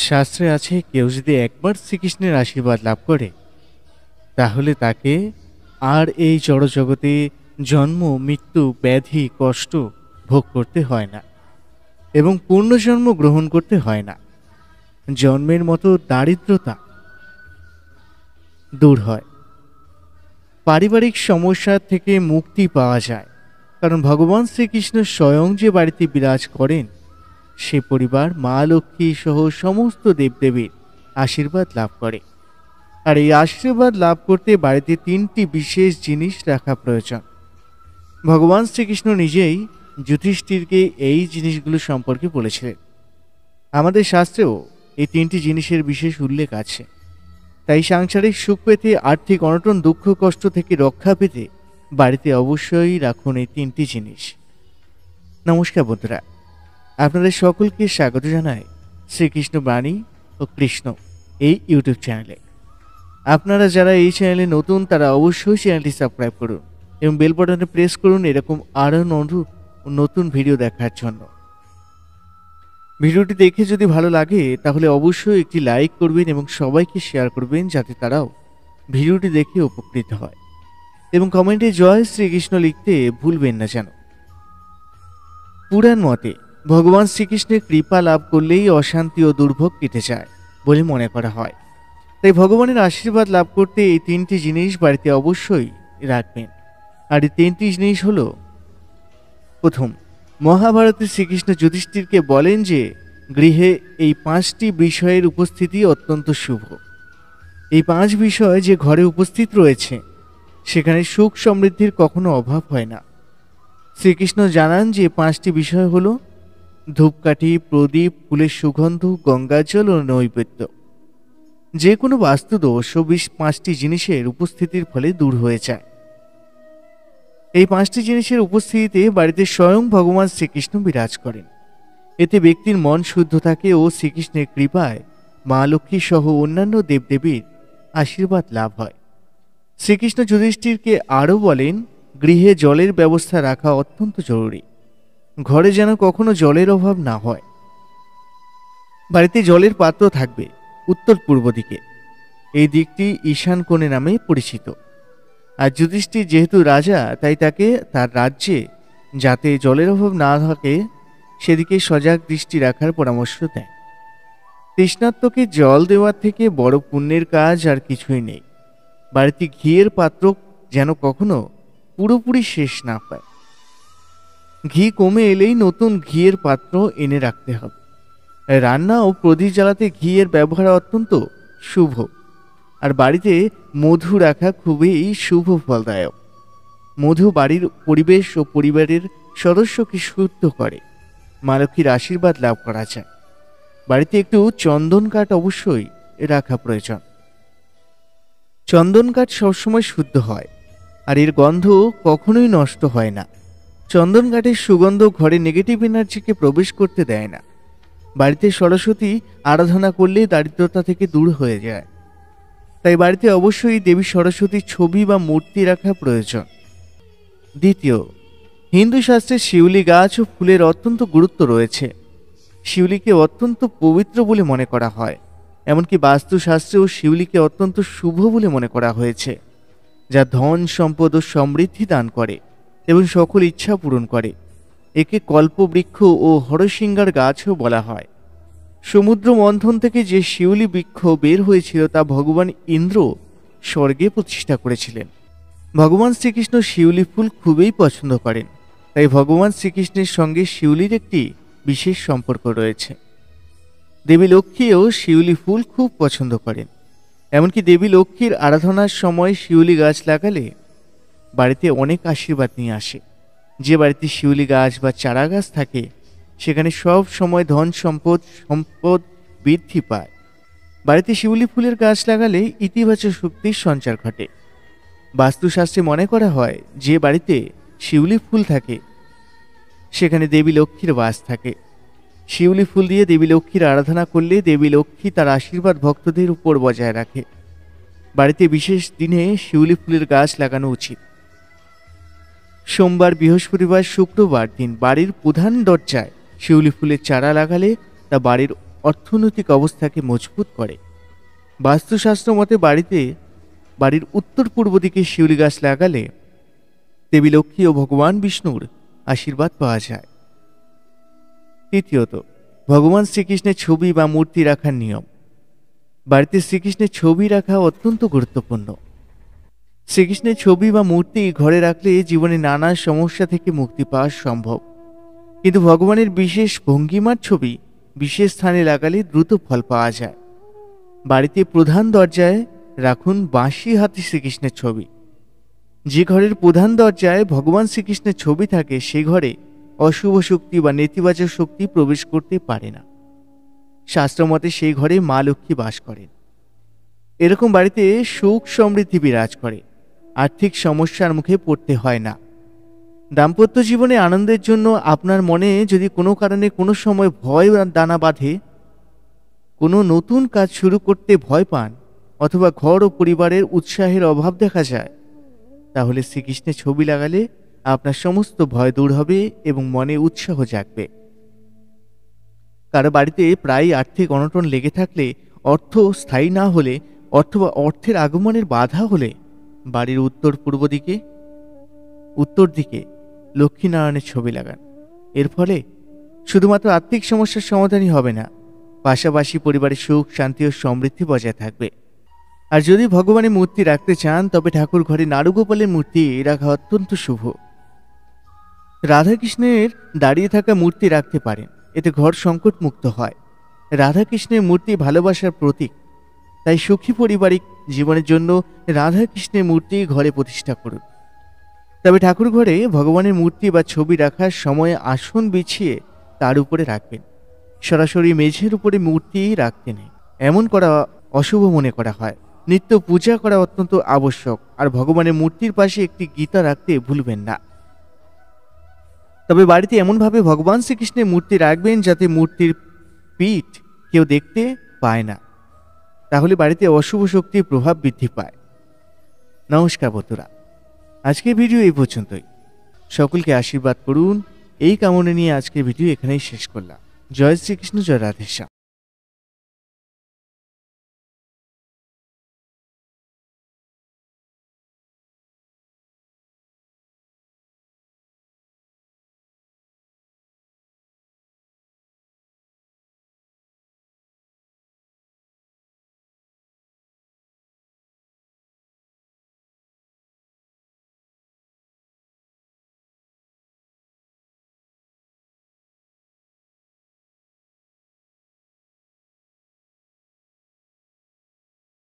শাস্ত্রে আছে কেউ যদি একবার শ্রীকৃষ্ণের আশীর্বাদ লাভ করে তাহলে তাকে আর এই জড়জগতে জন্ম মৃত্যু ব্যাধি কষ্ট ভোগ করতে হয় না এবং পুনর্জন্ম গ্রহণ করতে হয় না। জন্মের মতো দারিদ্রতা দূর হয়, পারিবারিক সমস্যা থেকে মুক্তি পাওয়া যায়, কারণ ভগবান শ্রীকৃষ্ণ স্বয়ং যে বাড়িতে বিরাজ করেন সে পরিবার মা লক্ষ্মী সহ সমস্ত দেবদেবীর আশীর্বাদ লাভ করে। আর এই আশীর্বাদ লাভ করতে বাড়িতে তিনটি বিশেষ জিনিস রাখা প্রয়োজন। ভগবান শ্রীকৃষ্ণ নিজেই যুধিষ্ঠিরকে এই জিনিসগুলো সম্পর্কে বলেছিলেন। আমাদের শাস্ত্রেও এই তিনটি জিনিসের বিশেষ উল্লেখ আছে। তাই সাংসারিক সুখ পেতে, আর্থিক অনটন দুঃখ কষ্ট থেকে রক্ষা পেতে বাড়িতে অবশ্যই রাখুন এই তিনটি জিনিস। নমস্কার বন্ধুরা, আপনাদের সকলকে স্বাগত জানাই শ্রীকৃষ্ণ বাণী ও কৃষ্ণ এই ইউটিউব চ্যানেলে। আপনারা যারা এই চ্যানেলে নতুন তারা অবশ্যই চ্যানেলটি সাবস্ক্রাইব করুন এবং বেল বাটনে প্রেস করুন এরকম আরও নতুন ভিডিও দেখার জন্য। ভিডিওটি দেখে যদি ভালো লাগে তাহলে অবশ্যই একটি লাইক করবেন এবং সবাইকে শেয়ার করবেন যাতে তারাও ভিডিওটি দেখে উপকৃত হয়, এবং কমেন্টে জয় শ্রীকৃষ্ণ লিখতে ভুলবেন না যেন। পুরাণ মতে ভগবান শ্রীকৃষ্ণের কৃপা লাভ করলেই অশান্তি ও দুর্ভোগ কেটে যায় বলে মনে করা হয়। তাই ভগবানের আশীর্বাদ লাভ করতে এই তিনটি জিনিস বাড়িতে অবশ্যই রাখবেন। আর এই তিনটি জিনিস হলো, প্রথম, মহাভারতে শ্রীকৃষ্ণ যুধিষ্ঠিরকে বলেন যে গৃহে এই পাঁচটি বিষয়ের উপস্থিতি অত্যন্ত শুভ। এই পাঁচ বিষয় যে ঘরে উপস্থিত রয়েছে সেখানে সুখ সমৃদ্ধির কখনো অভাব হয় না। শ্রীকৃষ্ণ জানান যে পাঁচটি বিষয় হলো ধূপকাঠি, প্রদীপ, ফুলের সুগন্ধ, গঙ্গাজল ও নৈবেদ্য। যে কোনো বাস্তুদোষ ও পাঁচটি জিনিসের উপস্থিতির ফলে দূর হয়ে যায়। এই পাঁচটি জিনিসের উপস্থিতিতে বাড়িতে স্বয়ং ভগবান শ্রীকৃষ্ণ বিরাজ করেন। এতে ব্যক্তির মন শুদ্ধ থাকে ও শ্রীকৃষ্ণের কৃপায় মা লক্ষ্মী সহ অন্যান্য দেবদেবীর আশীর্বাদ লাভ হয়। শ্রীকৃষ্ণ যুধিষ্ঠিরকে আরও বলেন, গৃহে জলের ব্যবস্থা রাখা অত্যন্ত জরুরি। ঘরে যেন কখনো জলের অভাব না হয়। বাড়িতে জলের পাত্র থাকবে উত্তর পূর্ব দিকে। এই দিকটি ঈশান কোণে নামে পরিচিত। আর যুধিষ্ঠির যেহেতু রাজা তাই তাকে তার রাজ্যে যাতে জলের অভাব না থাকে সেদিকে সজাগ দৃষ্টি রাখার পরামর্শ দেন। তৃষ্ণার্তকে জল দেওয়ার থেকে বড় পুণ্যের কাজ আর কিছুই নেই। বাড়িতে ঘিয়ের পাত্র যেন কখনো পুরোপুরি শেষ না পায়। ঘি কমে এলেই নতুন ঘিয়ের পাত্র এনে রাখতে হবে। রান্না ও প্রদীপ জ্বালাতে ঘিয়ের ব্যবহার অত্যন্ত শুভ। আর বাড়িতে মধু রাখা খুবই শুভ ফলদায়ক। মধু বাড়ির পরিবেশ ও পরিবারের সদস্যকে শুদ্ধ করে। মা লক্ষ্মীর আশীর্বাদ লাভ করা যায়। বাড়িতে একটু চন্দন কাঠ অবশ্যই রাখা প্রয়োজন। চন্দন কাঠ সবসময় শুদ্ধ হয় আর এর গন্ধ কখনোই নষ্ট হয় না। চন্দন কাঠের সুগন্ধ ঘরে নেগেটিভ এনার্জিকে প্রবেশ করতে দেয় না। বাড়িতে সরস্বতী আরাধনা করলে দারিদ্রতা থেকে দূর হয়ে যায়। তাই বাড়িতে অবশ্যই দেবী সরস্বতীর ছবি বা মূর্তি রাখা প্রয়োজন। দ্বিতীয়, হিন্দু শাস্ত্রে শিউলি গাছ ও ফুলের অত্যন্ত গুরুত্ব রয়েছে। শিউলিকে অত্যন্ত পবিত্র বলে মনে করা হয়। এমনকি বাস্তুশাস্ত্রেও শিউলিকে অত্যন্ত শুভ বলে মনে করা হয়েছে, যা ধন সম্পদ ও সমৃদ্ধি দান করে এবং সকল ইচ্ছা পূরণ করে। একে কল্পবৃক্ষ ও হরসিংহার গাছও বলা হয়। সমুদ্র মন্থন থেকে যে শিউলি বৃক্ষ বের হয়েছিল তা ভগবান ইন্দ্র স্বর্গে প্রতিষ্ঠা করেছিলেন। ভগবান শ্রীকৃষ্ণ শিউলি ফুল খুবই পছন্দ করেন। তাই ভগবান শ্রীকৃষ্ণের সঙ্গে শিউলির একটি বিশেষ সম্পর্ক রয়েছে। দেবী লক্ষ্মীও শিউলি ফুল খুব পছন্দ করেন। এমনকি দেবী লক্ষ্মীর আরাধনার সময় শিউলি গাছ লাগালে বাড়িতে অনেক আশীর্বাদ নিয়ে আসে। যে বাড়িতে শিউলি গাছ বা চারা গাছ থাকে সেখানে সব সময় ধন সম্পদ বৃদ্ধি পায়। বাড়িতে শিউলি ফুলের গাছ লাগালে ইতিবাচক শক্তির সঞ্চার ঘটে। বাস্তুশাস্ত্রে মনে করা হয় যে বাড়িতে শিউলি ফুল থাকে সেখানে দেবী লক্ষ্মীর বাস থাকে। শিউলি ফুল দিয়ে দেবী লক্ষ্মীর আরাধনা করলে দেবী লক্ষ্মী তার আশীর্বাদ ভক্তদের উপর বজায় রাখে। বাড়িতে বিশেষ দিনে শিউলি ফুলের গাছ লাগানো উচিত। সোমবার, বৃহস্পতিবার, শুক্রবার দিন বাড়ির প্রধান দরজায় শিউলি ফুলের চারা লাগালে তা বাড়ির অর্থনৈতিক অবস্থাকে মজবুত করে। বাস্তুশাস্ত্র মতে বাড়ির উত্তর পূর্ব দিকে শিউলি গাছ লাগালে দেবী লক্ষ্মী ও ভগবান বিষ্ণুর আশীর্বাদ পাওয়া যায়। তৃতীয়ত, ভগবান শ্রীকৃষ্ণের ছবি বা মূর্তি রাখার নিয়ম। বাড়িতে শ্রীকৃষ্ণের ছবি রাখা অত্যন্ত গুরুত্বপূর্ণ। শ্রীকৃষ্ণের ছবি বা মূর্তি ঘরে রাখলে জীবনে নানা সমস্যা থেকে মুক্তি পাওয়া সম্ভব, কিন্তু ভগবানের বিশেষ ভঙ্গিমার ছবি বিশেষ স্থানে লাগালে দ্রুত ফল পাওয়া যায়। বাড়িতে প্রধান দরজায় রাখুন বাঁশি হাতে শ্রীকৃষ্ণের ছবি। যে ঘরের প্রধান দরজায় ভগবান শ্রীকৃষ্ণের ছবি থাকে সে ঘরে অশুভ শক্তি বা নেতিবাচক শক্তি প্রবেশ করতে পারে না। শাস্ত্রমতে সেই ঘরে মা লক্ষ্মী বাস করেন। এরকম বাড়িতে সুখ সমৃদ্ধি বিরাজ করে, আর্থিক সমস্যার মুখে পড়তে হয় না। দাম্পত্য জীবনে আনন্দের জন্য আপনার মনে যদি কোনো কারণে কোনো সময় ভয় দানা বাঁধে, কোনো নতুন কাজ শুরু করতে ভয় পান, অথবা ঘর ও পরিবারের উৎসাহের অভাব দেখা যায়, তাহলে শ্রীকৃষ্ণের ছবি লাগালে আপনার সমস্ত ভয় দূর হবে এবং মনে উৎসাহ জাগবে। কারো বাড়িতে প্রায় আর্থিক অনটন লেগে থাকলে, অর্থ স্থায়ী না হলে অথবা অর্থের আগমনের বাধা হলে বাড়ির উত্তর দিকে লক্ষ্মীনারায়ণের ছবি লাগান। এর ফলে শুধুমাত্র আর্থিক সমস্যার সমাধানই হবে না, পাশাপাশি পরিবারের সুখ, শান্তি ও সমৃদ্ধি বজায় থাকবে। আর যদি ভগবানের মূর্তি রাখতে চান তবে ঠাকুর ঘরে নারুগোপালের মূর্তি রাখা অত্যন্ত শুভ। রাধাকৃষ্ণের দাঁড়িয়ে থাকা মূর্তি রাখতে পারেন, এতে ঘর সংকট মুক্ত হয়। রাধাকৃষ্ণের মূর্তি ভালোবাসার প্রতীক, তাই সুখী পারিবারিক জীবনের জন্য রাধাকৃষ্ণের মূর্তি ঘরে প্রতিষ্ঠা করুন। তবে ঠাকুর ঘরে ভগবানের মূর্তি বা ছবি রাখার সময় আসন বিছিয়ে তার উপরে রাখবেন। সরাসরি মেঝের উপরে মূর্তি রাখতে নেই, এমন করা অশুভ মনে করা হয়। নিত্য পূজা করা অত্যন্ত আবশ্যক, আর ভগবানের মূর্তির পাশে একটি গীতা রাখতে ভুলবেন না। তবে বাড়িতে এমনভাবে ভগবান শ্রীকৃষ্ণের মূর্তি রাখবেন যাতে মূর্তির পিঠ কেউ দেখতে পায় না, তাহলে বাড়িতে অশুভ শক্তির প্রভাব বৃদ্ধি পায়। নমস্কার বন্ধুরা, আজকের ভিডিও এই পর্যন্তই। সকলকে আশীর্বাদ করুন এই কামনা নিয়ে আজকের ভিডিও এখানেই শেষ করলাম। জয় শ্রীকৃষ্ণ, জয় রাধেশ্যাম।